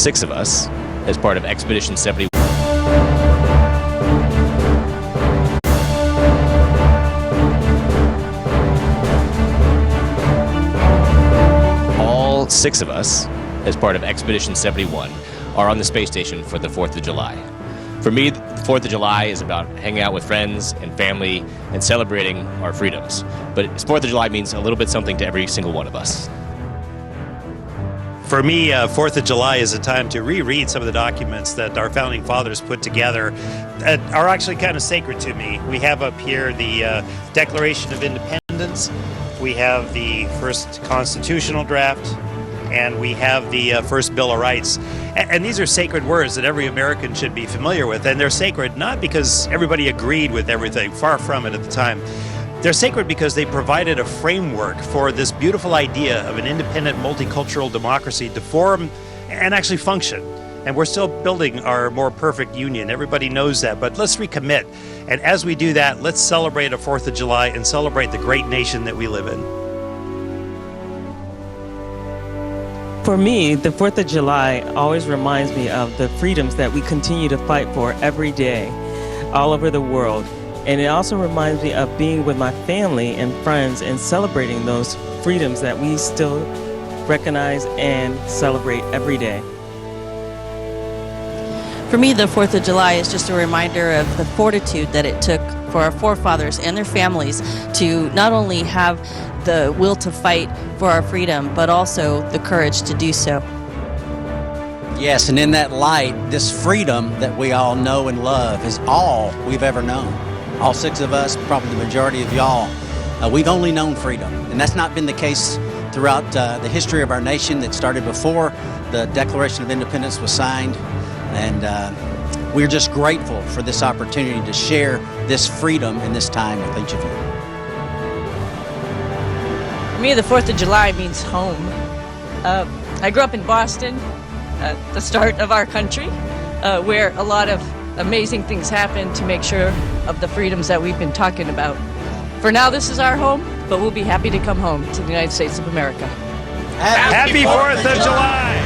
6 of us, as part of Expedition 71. All 6 of us, as part of Expedition 71, are on the space station for the 4th of July. For me, the 4th of July is about hanging out with friends and family and celebrating our freedoms. But 4th of July means a little bit something to every single one of us. For me, 4th of July is a time to reread some of the documents that our founding fathers put together that are actually kind of sacred to me. We have up here the Declaration of Independence, we have the first constitutional draft, and we have the first Bill of Rights. And these are sacred words that every American should be familiar with. And they're sacred not because everybody agreed with everything, far from it at the time. They're sacred because they provided a framework for this beautiful idea of an independent multicultural democracy to form and actually function. And we're still building our more perfect union. Everybody knows that, but let's recommit. And as we do that, let's celebrate a 4th of July and celebrate the great nation that we live in. For me, the 4th of July always reminds me of the freedoms that we continue to fight for every day, all over the world. And it also reminds me of being with my family and friends and celebrating those freedoms that we still recognize and celebrate every day. For me, the 4th of July is just a reminder of the fortitude that it took for our forefathers and their families to not only have the will to fight for our freedom, but also the courage to do so. Yes, and in that light, this freedom that we all know and love is all we've ever known. All 6 of us, probably the majority of y'all, we've only known freedom. And that's not been the case throughout the history of our nation that started before the Declaration of Independence was signed. And we're just grateful for this opportunity to share this freedom in this time with each of you. For me, the 4th of July means home. I grew up in Boston, the start of our country, where a lot of amazing things happen to make sure of the freedoms that we've been talking about. For now, this is our home, but we'll be happy to come home to the United States of America. Happy 4th of July!